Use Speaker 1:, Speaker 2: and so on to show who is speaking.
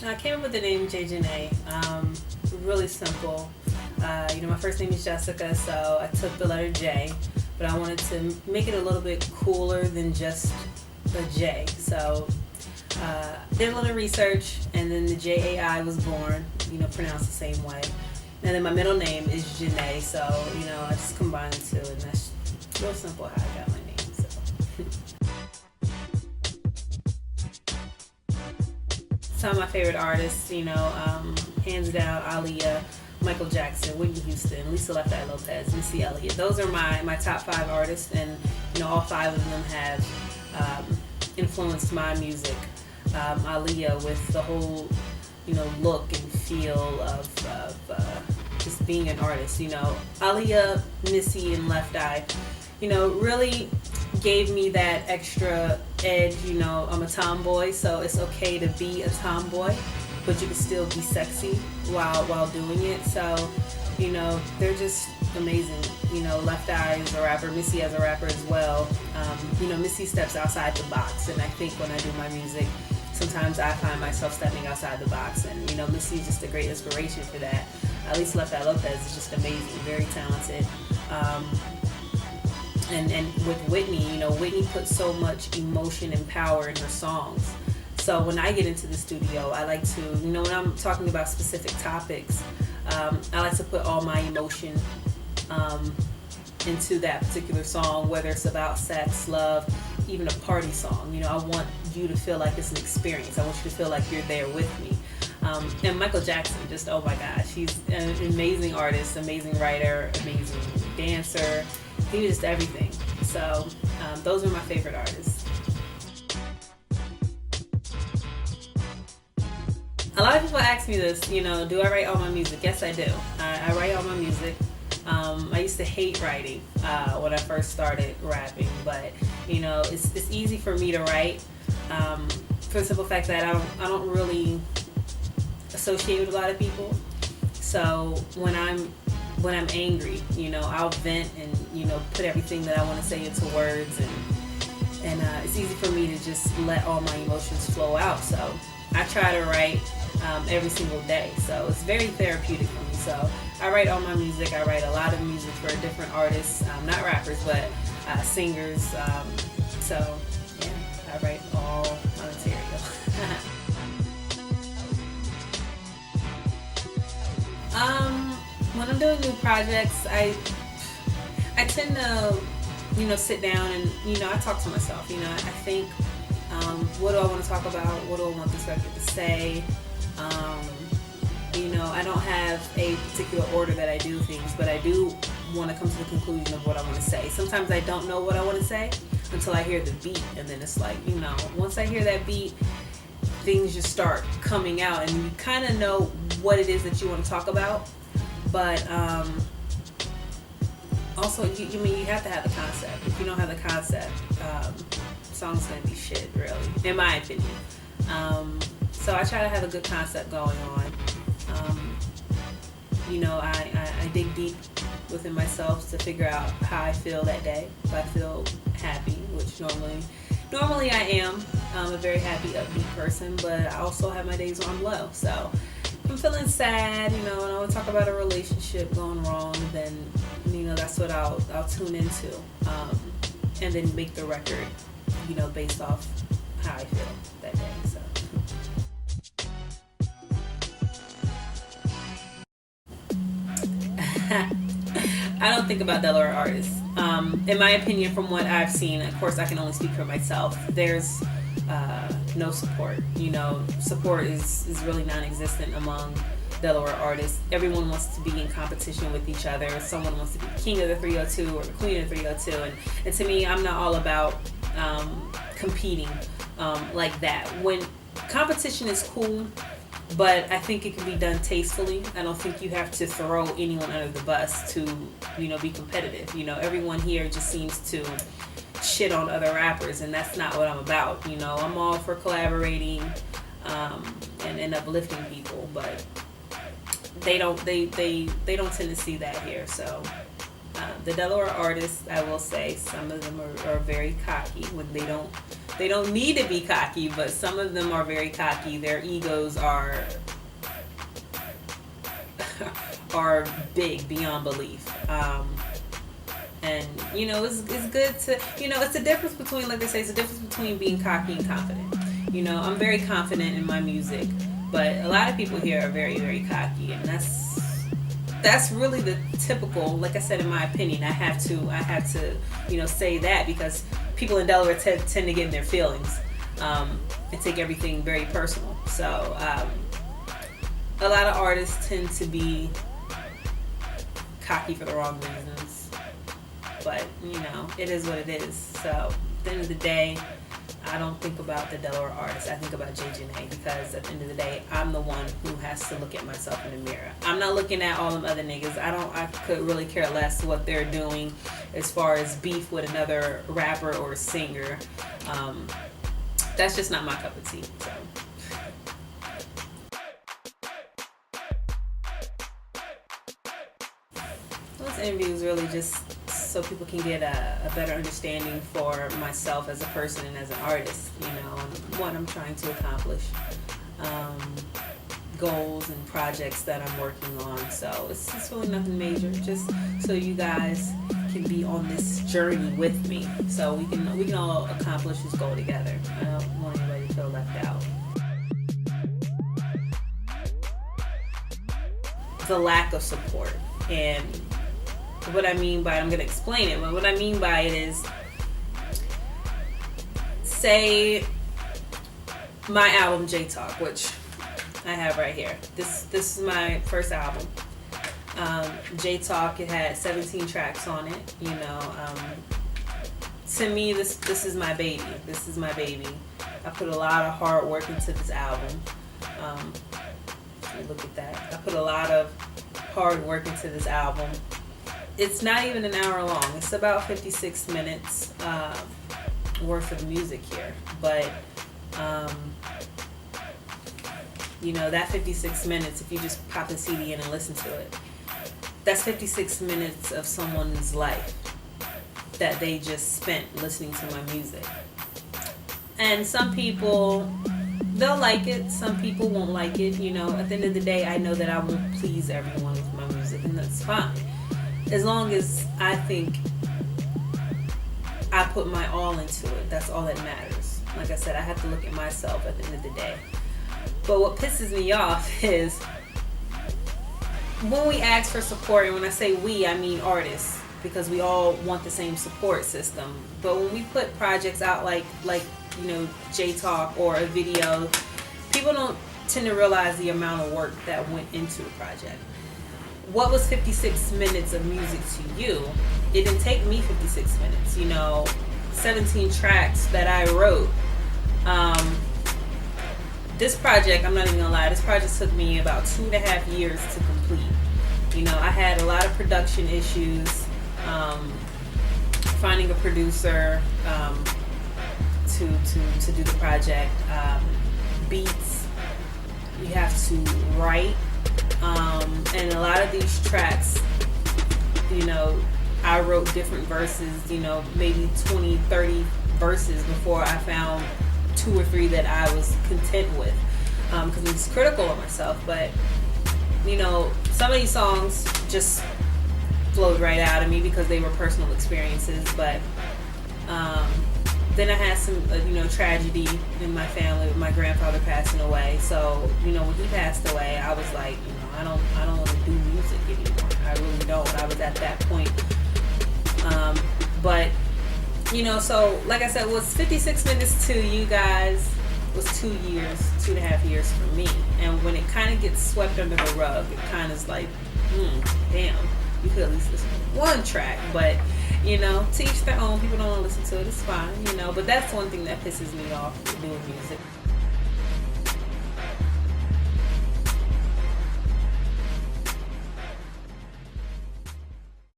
Speaker 1: I came up with the name Janay. Really simple. My first name is Jessica, so I took the letter J, but I wanted to make it a little bit cooler than just a J. So did a little research, and then the JAI was born. Pronounced the same way. And then my middle name is Janay, so I just combined the two, and that's real simple how I got my name. Some of my favorite artists, hands down, Aaliyah, Michael Jackson, Whitney Houston, Lisa Left Eye Lopez, Missy Elliott. Those are my top 5 artists, and all 5 of them have influenced my music. Aaliyah with the whole look and feel of just being an artist. Aaliyah, Missy, and Left Eye, really gave me that extra edge. I'm a tomboy, so it's okay to be a tomboy, but you can still be sexy while doing it. So, they're just amazing. Left Eye is a rapper, Missy as a rapper as well. Missy steps outside the box, and I think when I do my music, sometimes I find myself stepping outside the box, and Missy is just a great inspiration for that. At least Left Eye Lopez is just amazing, very talented. And with Whitney, Whitney puts so much emotion and power in her songs. So when I get into the studio, I like to, when I'm talking about specific topics, I like to put all my emotion into that particular song, whether it's about sex, love, even a party song. I want you to feel like it's an experience. I want you to feel like you're there with me. And Michael Jackson, just, oh my gosh, he's an amazing artist, amazing writer, amazing dancer. He was just everything. So those are my favorite artists. A lot of people ask me this, do I write all my music? Yes, I do. I write all my music. I used to hate writing when I first started rapping, but it's easy for me to write for the simple fact that I don't really associate with a lot of people. So when I'm angry, I'll vent and put everything that I want to say into words, and it's easy for me to just let all my emotions flow out. So I try to write every single day. So it's very therapeutic for me. So I write all my music. I write a lot of music for different artists, not rappers, but singers. So yeah, I write all my material. When I'm doing new projects, I tend to, sit down and, I talk to myself. I think, what do I want to talk about? What do I want this record to say? I don't have a particular order that I do things, but I do want to come to the conclusion of what I want to say. Sometimes I don't know what I want to say until I hear the beat, and then it's like, once I hear that beat, things just start coming out, and you kind of know what it is that you want to talk about. But also, you have to have the concept. If you don't have the concept, song's gonna be shit, really, in my opinion. So I try to have a good concept going on. I dig deep within myself to figure out how I feel that day. If I feel happy, which normally I am. I'm a very happy, upbeat person, but I also have my days where I'm low. So if I'm feeling sad, and I want to talk about a relationship going wrong, then that's what I'll tune into, and then make the record, based off how I feel that day. So. I don't think about Delaware artists. In my opinion, from what I've seen, of course I can only speak for myself, there's no support. Support is really non-existent among Delaware artists. Everyone wants to be in competition with each other. Someone wants to be king of the 302 or the queen of the 302. And to me, I'm not all about competing like that. When competition is cool, but I think it can be done tastefully. I don't think you have to throw anyone under the bus to, be competitive. Everyone here just seems to shit on other rappers, and that's not what I'm about. I'm all for collaborating and uplifting people, but they don't tend to see that here. So the Delaware artists, I will say, some of them are very cocky when they don't They don't need to be cocky, but some of them are very cocky. Their egos are are big beyond belief. And it's good to, it's a difference between, like they say, it's a difference between being cocky and confident. I'm very confident in my music, but a lot of people here are very, very cocky, and that's really the typical, like I said, in my opinion. I have to say that, because people in Delaware tend to get in their feelings and take everything very personal. So a lot of artists tend to be cocky for the wrong reasons, but it is what it is. So at the end of the day, I don't think about the Delaware artists. I think about Janay, because at the end of the day, I'm the one who has to look at myself in the mirror. I'm not looking at all them other niggas. I could really care less what they're doing as far as beef with another rapper or singer. That's just not my cup of tea. So. This interview is really just so people can get a better understanding for myself as a person and as an artist, and what I'm trying to accomplish, goals and projects that I'm working on. So it's really nothing major, just so you guys can be on this journey with me, so we can all accomplish this goal together. I don't want anybody to feel left out. The lack of support, and what I mean by it, I'm going to explain it, but what I mean by it is, say my album J Talk, which I have right here. This is my first album. J Talk, it had 17 tracks on it. To me, this is my baby. This is my baby. I put a lot of hard work into this album. Look at that. I put a lot of hard work into this album. It's not even an hour long. It's about 56 minutes worth of music here. But, that 56 minutes, if you just pop the CD in and listen to it, that's 56 minutes of someone's life that they just spent listening to my music. And some people, they'll like it. Some people won't like it. At the end of the day, I know that I won't please everyone with my music, and that's fine. As long as I think I put my all into it, that's all that matters. Like I said, I have to look at myself at the end of the day. But what pisses me off is when we ask for support, and when I say we, I mean artists, because we all want the same support system. But when we put projects out like J Talk or a video, people don't tend to realize the amount of work that went into the project. What was 56 minutes of music to you? It didn't take me 56 minutes, 17 tracks that I wrote. This project, I'm not even gonna lie, this project took me about 2.5 years to complete. I had a lot of production issues, finding a producer to do the project, beats, you have to write. And a lot of these tracks, I wrote different verses, maybe 20, 30 verses before I found 2 or 3 that I was content with, because I'm just critical of myself. But, some of these songs just flowed right out of me because they were personal experiences. But then I had some, tragedy in my family with my grandfather passing away. So, when he passed away, I was like, I don't want to do music anymore. I really don't. I was at that point. But, so like I said, what's 56 minutes to you guys was 2.5 years for me. And when it kind of gets swept under the rug, it kind of is like, damn, you could at least listen to one track. But, to each their own. People don't want to listen to it. It's fine, but that's one thing that pisses me off doing music.